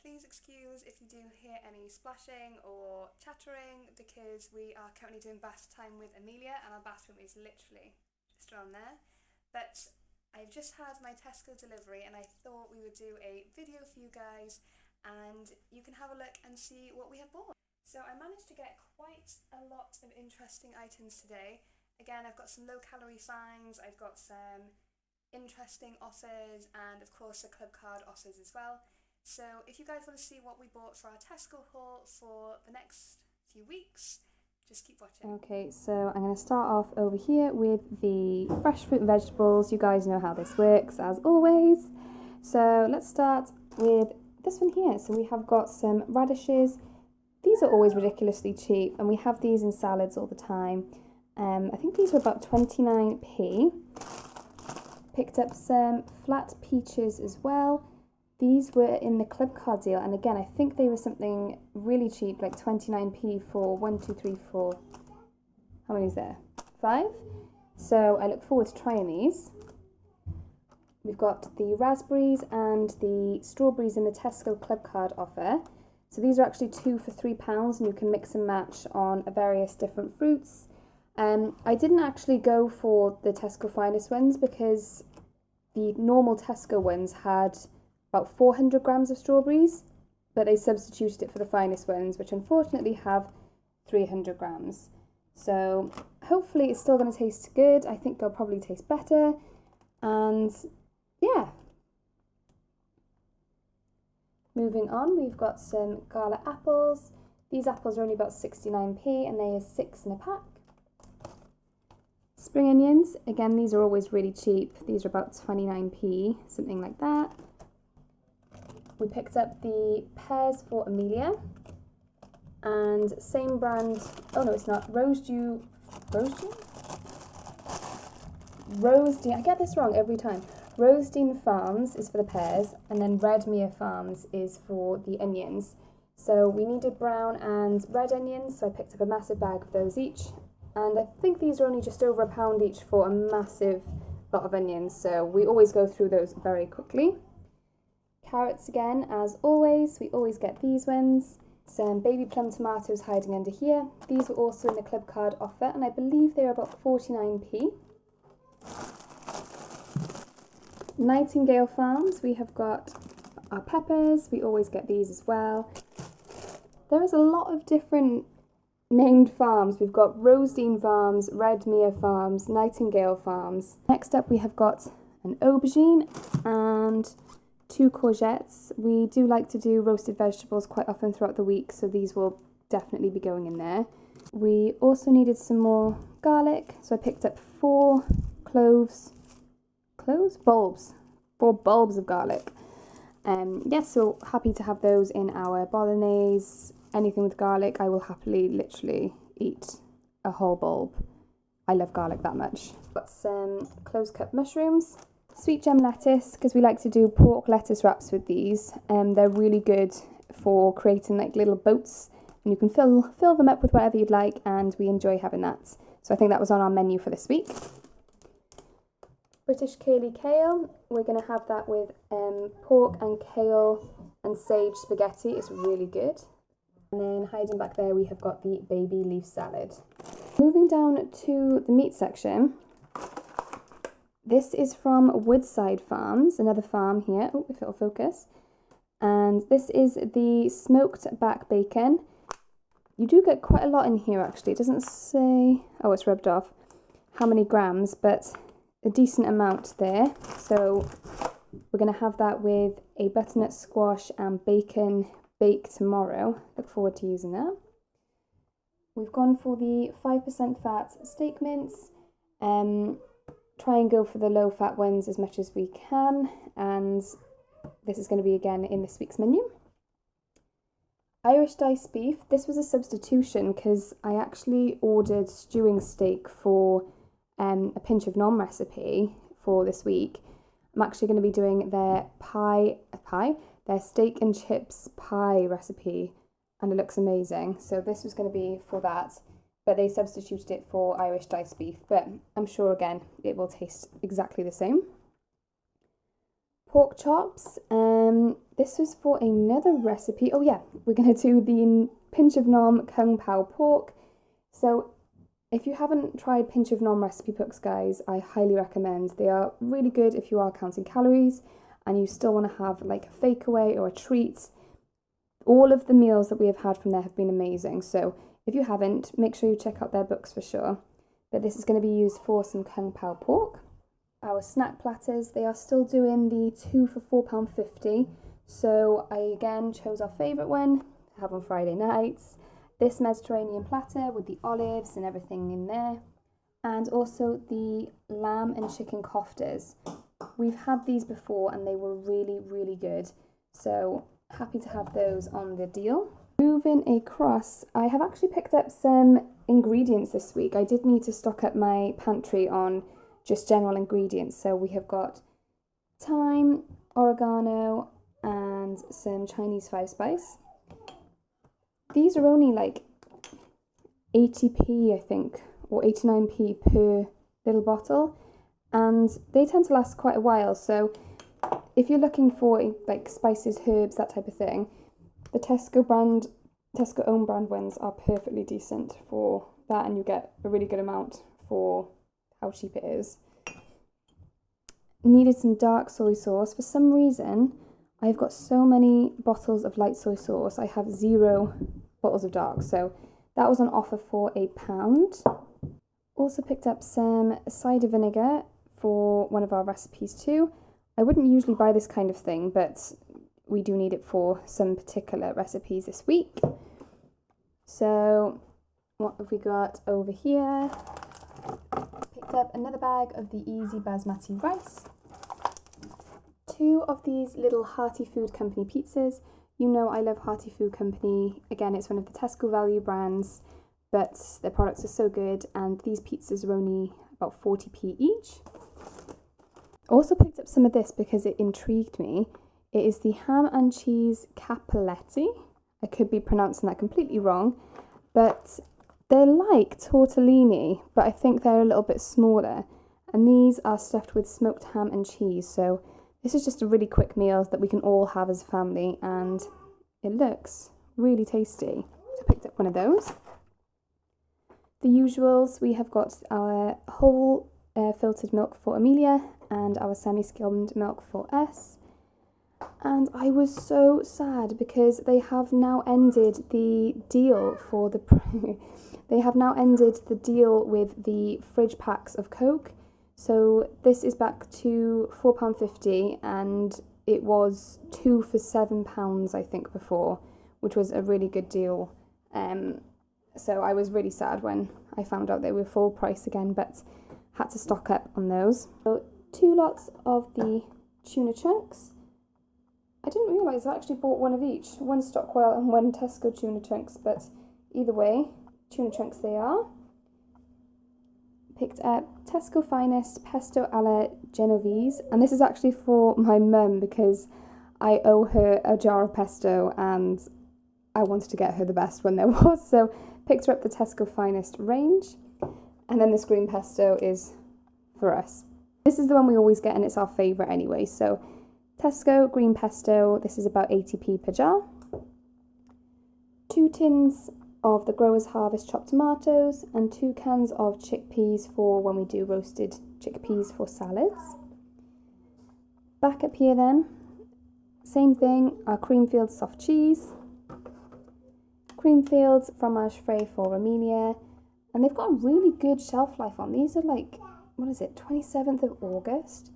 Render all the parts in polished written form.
Please excuse if you do hear any splashing or chattering because we are currently doing bath time with Amelia and our bathroom is literally just around there. But I've just had my Tesco delivery and I thought we would do a video for you guys and you can have a look and see what we have bought. So I managed to get quite a lot of interesting items today. Again, I've got some low calorie finds, I've got some interesting offers and of course the Clubcard offers as well. So if you guys want to see what we bought for our Tesco haul for the next few weeks, just keep watching. Okay, so I'm going to start off over here with the fresh fruit and vegetables. You guys know how this works as always. So let's start with this one here. So we have got some radishes. These are always ridiculously cheap and we have these in salads all the time. I think these were about 29p. Picked up some flat peaches as well. These were in the Clubcard deal, and again, I think they were something really cheap, like 29p for 1, 2, 3, 4. How many is there? 5. So I look forward to trying these. We've got the raspberries and the strawberries in the Tesco Clubcard offer. So these are actually 2 for £3, and you can mix and match on various different fruits. I didn't actually go for the Tesco Finest ones because the normal Tesco ones had about 400 grams of strawberries, but they substituted it for the Finest ones, which unfortunately have 300 grams. So hopefully it's still going to taste good. I think they'll probably taste better. And yeah. Moving on, we've got some Gala apples. These apples are only about 69p and they are 6 in a pack. Spring onions, again, these are always really cheap. These are about 29p, something like that. We picked up the pears for Amelia, and same brand, oh no it's not, Rosedew, I get this wrong every time. Rosedean Farms is for the pears, and then Redmere Farms is for the onions. So we needed brown and red onions, so I picked up a massive bag of those each, and I think these are only just over £1 each for a massive lot of onions, so we always go through those very quickly. Carrots again, as always, we always get these ones. Some baby plum tomatoes hiding under here. These were also in the Clubcard offer and I believe they were about 49p. Nightingale Farms, we have got our peppers, we always get these as well. There is a lot of different named farms. We've got Rosedean Farms, Redmere Farms, Nightingale Farms. Next up we have got an aubergine and 2 courgettes. We do like to do roasted vegetables quite often throughout the week, so these will definitely be going in there. We also needed some more garlic, so I picked up 4 bulbs of garlic. Yes, so happy to have those in our bolognese. Anything with garlic, I will happily literally eat a whole bulb. I love garlic that much. Got some close cut mushrooms. Sweet gem lettuce, because we like to do pork lettuce wraps with these. They're really good for creating like little boats, and you can fill them up with whatever you'd like, and we enjoy having that. So I think that was on our menu for this week. British Cayley kale, we're going to have that with pork and kale and sage spaghetti. It's really good. And then hiding back there we have got the baby leaf salad. Moving down to the meat section. This is from Woodside Farms, another farm here. Oh, if it'll focus. And this is the smoked back bacon. You do get quite a lot in here actually. It doesn't say, oh it's rubbed off, how many grams, but a decent amount there. So we're going to have that with a butternut squash and bacon bake tomorrow. Look forward to using that. We've gone for the 5% fat steak mince. Try and go for the low fat ones as much as we can, and this is going to be again in this week's menu. Irish diced beef, this was a substitution because I actually ordered stewing steak for a pinch of nom recipe for this week. I'm actually going to be doing their their steak and chips pie recipe, and it looks amazing. So this was going to be for that, but they substituted it for Irish diced beef, but I'm sure again it will taste exactly the same. pork chops. This was for another recipe. Oh yeah, we're going to do the pinch of nom kung pao pork. So if you haven't tried pinch of nom recipe books, guys, I highly recommend. They are really good if you are counting calories and you still want to have like a takeaway or a treat. All of the meals that we have had from there have been amazing. So if you haven't, make sure you check out their books for sure. But this is going to be used for some kung pao pork. Our snack platters, they are still doing the 2 for £4.50. So I again chose our favourite one to have on Friday nights. This Mediterranean platter with the olives and everything in there. And also the lamb and chicken koftas. We've had these before and they were really, really good. So happy to have those on the deal. Moving across, I have actually picked up some ingredients this week. I did need to stock up my pantry on just general ingredients. So we have got thyme, oregano, and some Chinese 5-spice. These are only like 80p, I think, or 89p per little bottle, and they tend to last quite a while. So if you're looking for like spices, herbs, that type of thing, the Tesco own brand ones are perfectly decent for that, and you get a really good amount for how cheap it is. Needed some dark soy sauce. For some reason, I've got so many bottles of light soy sauce. I have 0 bottles of dark, so that was on offer for £1. Also picked up some cider vinegar for one of our recipes too. I wouldn't usually buy this kind of thing, but we do need it for some particular recipes this week. So what have we got over here? Picked up another bag of the Easy Basmati rice. 2 of these little Hearty Food Company pizzas. You know I love Hearty Food Company. Again, it's one of the Tesco value brands, but their products are so good, and these pizzas are only about 40p each. Also picked up some of this because it intrigued me. It is the ham and cheese capelletti. I could be pronouncing that completely wrong, but they're like tortellini, but I think they're a little bit smaller. And these are stuffed with smoked ham and cheese. So this is just a really quick meal that we can all have as a family, and it looks really tasty. So I picked up one of those. The usuals, we have got our whole filtered milk for Amelia and our semi-skimmed milk for us. And I was so sad because they have now ended the deal for the they have now ended the deal with the fridge packs of Coke. So this is back to £4.50, and it was 2 for £7 I think before, which was a really good deal. So I was really sad when I found out they were full price again, but had to stock up on those. So 2 lots of the tuna chunks. I didn't realise I actually bought one of each, 1 Stockwell and 1 Tesco tuna chunks, but either way, tuna chunks they are. Picked up Tesco Finest Pesto alla Genovese, and this is actually for my mum because I owe her a jar of pesto and I wanted to get her the best one there was, so picked her up the Tesco Finest range, and then this green pesto is for us. This is the one we always get and it's our favourite anyway, so Tesco green pesto, this is about 80p per jar. 2 tins of the Growers Harvest chopped tomatoes, and 2 cans of chickpeas for when we do roasted chickpeas for salads. Back up here then, same thing, our Creamfields soft cheese, Creamfields fromage frais for Amelia, and they've got a really good shelf life on. These are like, what is it, 27th of August,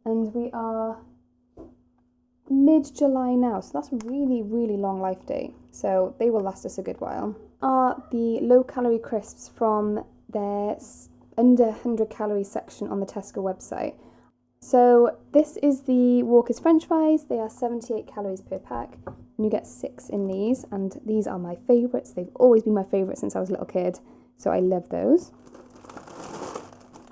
and we are mid-July now, so that's a really, really long life date, so they will last us a good while. Are the low-calorie crisps from their under 100 calorie section on the Tesco website. So this is the Walker's French fries. They are 78 calories per pack, and you get 6 in these, and these are my favourites. They've always been my favourite since I was a little kid, so I love those.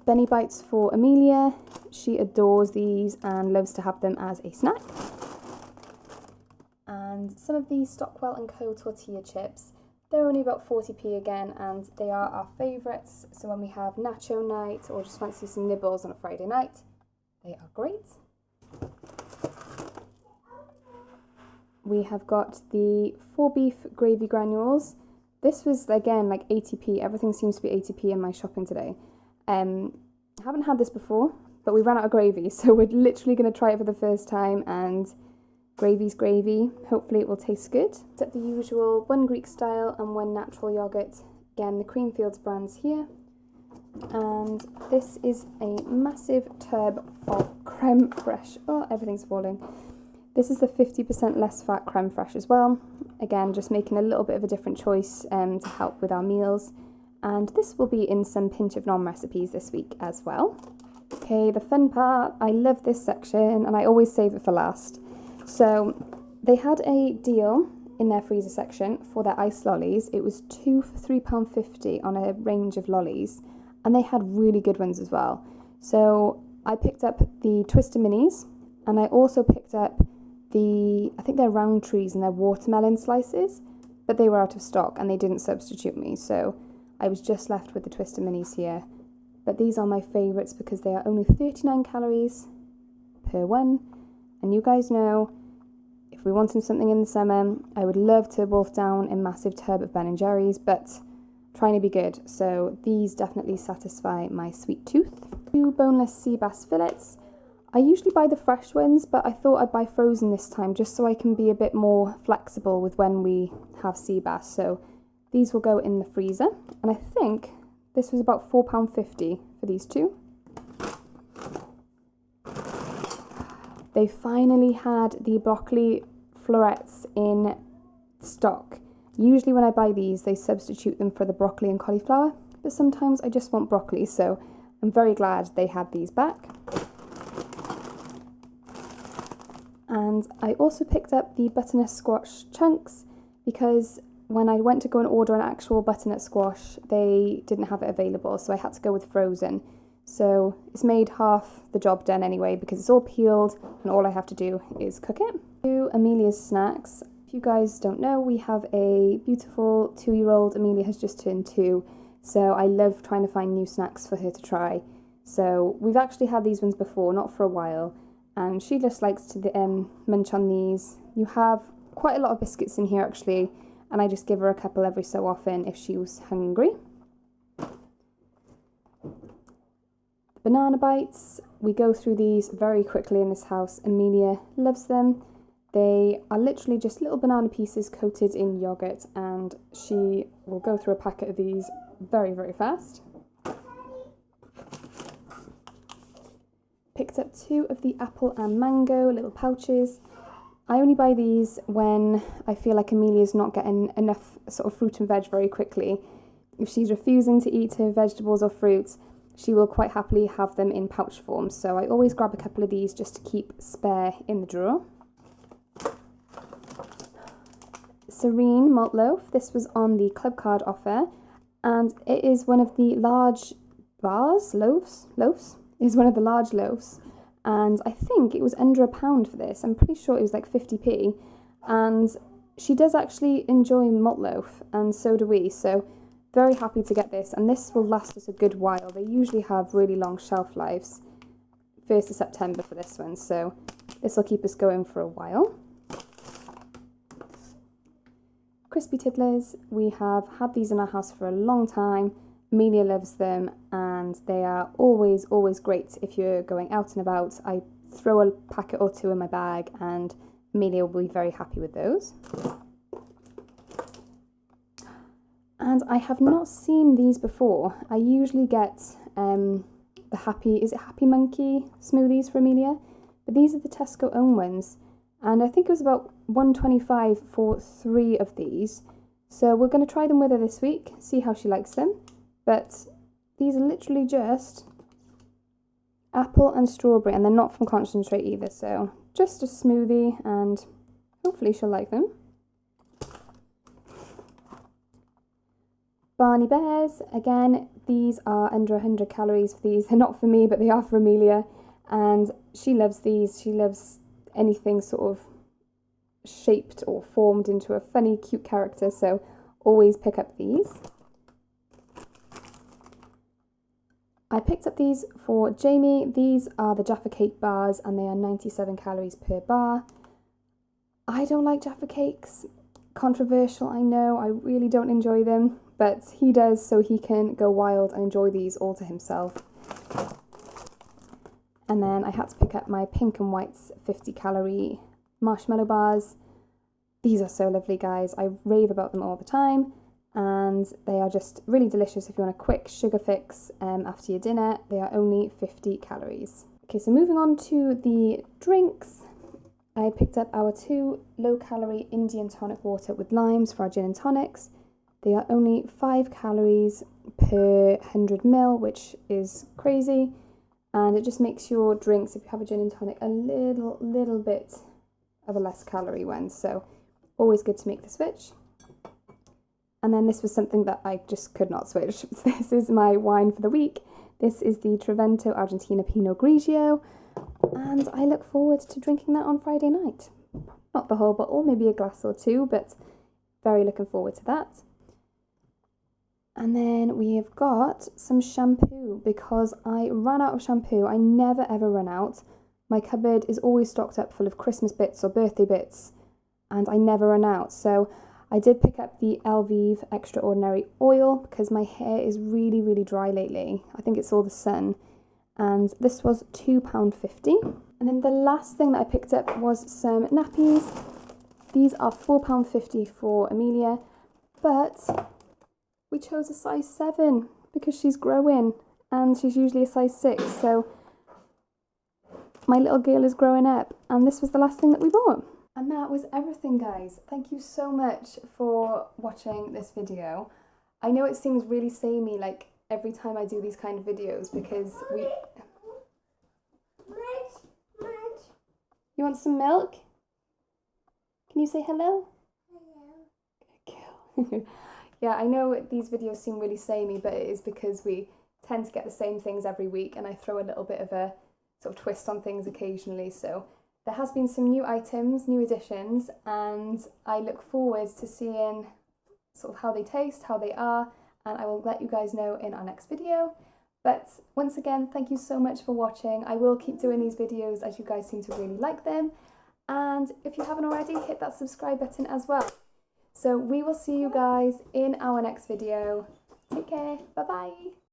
Benny Bites for Amelia. She adores these and loves to have them as a snack. And some of these Stockwell & Co tortilla chips. They're only about 40p again, and they are our favourites. So when we have nacho night or just fancy some nibbles on a Friday night, they are great. we have got the 4 beef gravy granules. This was again like 80p. Everything seems to be 80p in my shopping today. I haven't had this before, but we ran out of gravy, so we're literally going to try it for the first time, and gravy's gravy. Hopefully it will taste good. It's the usual 1 Greek style and 1 natural yogurt. Again, the Creamfields brands here. And this is a massive tub of creme fraiche. Oh, everything's falling. This is the 50% less fat creme fraiche as well. Again, just making a little bit of a different choice to help with our meals. And this will be in some pinch of nom recipes this week as well. Okay, the fun part. I love this section and I always save it for last. So they had a deal in their freezer section for their ice lollies. It was 2 for £3.50 on a range of lollies. And they had really good ones as well. So I picked up the Twister Minis, and I also picked up I think they're round trees and they're watermelon slices, but they were out of stock and they didn't substitute me. So I was just left with the Twister Minis here. But these are my favourites because they are only 39 calories per one. And you guys know, if we wanted something in the summer, I would love to wolf down a massive tub of Ben & Jerry's, but trying to be good, so these definitely satisfy my sweet tooth. 2 boneless sea bass fillets. I usually buy the fresh ones, but I thought I'd buy frozen this time just so I can be a bit more flexible with when we have sea bass. So these will go in the freezer, and I think this was about £4.50 for these 2. They finally had the broccoli florets in stock. Usually when I buy these, they substitute them for the broccoli and cauliflower, but sometimes I just want broccoli, so I'm very glad they had these back. And I also picked up the butternut squash chunks because when I went to go and order an actual butternut squash, they didn't have it available, so I had to go with frozen. So it's made half the job done anyway because it's all peeled and all I have to do is cook it. 2 Amelia's snacks. If you guys don't know, we have a beautiful 2-year-old. Amelia has just turned 2, so I love trying to find new snacks for her to try. So we've actually had these ones before, not for a while, and she just likes to munch on these. You have quite a lot of biscuits in here actually, and I just give her a couple every so often if she was hungry. Banana bites, we go through these very quickly in this house. Amelia loves them. They are literally just little banana pieces coated in yogurt, and she will go through a packet of these very, very fast. Picked up 2 of the apple and mango little pouches. I only buy these when I feel like Amelia's not getting enough sort of fruit and veg very quickly. If she's refusing to eat her vegetables or fruits, she will quite happily have them in pouch form. So I always grab a couple of these just to keep spare in the drawer. Serene malt loaf. This was on the Clubcard offer, and it is one of the large loaves, is one of the large loaves, and I think it was under £1 for this. I'm pretty sure it was like 50p, and she does actually enjoy malt loaf, and so do we, so very happy to get this, and this will last us a good while. They usually have really long shelf lives. 1st of September for this one, so this will keep us going for a while. Crispy Tiddlers, we have had these in our house for a long time. Amelia loves them, and they are always great if you're going out and about. I throw a packet or 2 in my bag, and Amelia will be very happy with those. And I have not seen these before. I usually get the Happy Monkey smoothies for Amelia, but these are the Tesco own ones. And I think it was about £1.25 for 3 of these. So we're going to try them with her this week, see how she likes them. But these are literally just apple and strawberry, and they're not from concentrate either. So just a smoothie, and hopefully she'll like them. Barney Bears, again, these are under 100 calories for these. They're not for me, but they are for Amelia. And she loves these. She loves anything sort of shaped or formed into a funny, cute character, so always pick up these. I picked up these for Jamie. These are the Jaffa Cake bars, and they are 97 calories per bar. I don't like Jaffa cakes. Controversial, I know, I really don't enjoy them, but he does, so he can go wild and enjoy these all to himself. And then I had to pick up my pink and white's 50-calorie marshmallow bars. These are so lovely, guys. I rave about them all the time, and they are just really delicious if you want a quick sugar fix after your dinner. They are only 50 calories. Okay, so moving on to the drinks. I picked up our 2 low-calorie Indian tonic water with limes for our gin and tonics. They are only 5 calories per 100 ml, which is crazy. And it just makes your drinks, if you have a gin and tonic, a little bit of a less calorie one. So always good to make the switch. And then this was something that I just could not switch. This is my wine for the week. This is the Trevento Argentina Pinot Grigio. And I look forward to drinking that on Friday night. Not the whole bottle, maybe a glass or 2, but very looking forward to that. And then we have got some shampoo because I ran out of shampoo. I never ever run out. My cupboard is always stocked up full of Christmas bits or birthday bits, and I never run out. So I did pick up the Elvive Extraordinary Oil because my hair is really dry lately. I think it's all the sun. And this was £2.50. And then the last thing that I picked up was some nappies. These are £4.50 for Amelia, but we chose a size 7 because she's growing and she's usually a size 6, so my little girl is growing up, and this was the last thing that we bought. And that was everything, guys. Thank you so much for watching this video. I know it seems really samey like every time I do these kind of videos because we... You want some milk? Can you say hello? Hello. Good girl. Yeah, I know these videos seem really samey, but it is because we tend to get the same things every week and I throw a little bit of a sort of twist on things occasionally. So there has been some new items, new additions, and I look forward to seeing sort of how they taste, how they are, and I will let you guys know in our next video. But once again, thank you so much for watching. I will keep doing these videos as you guys seem to really like them. And if you haven't already, hit that subscribe button as well. So we will see you guys in our next video. Take care. Bye-bye.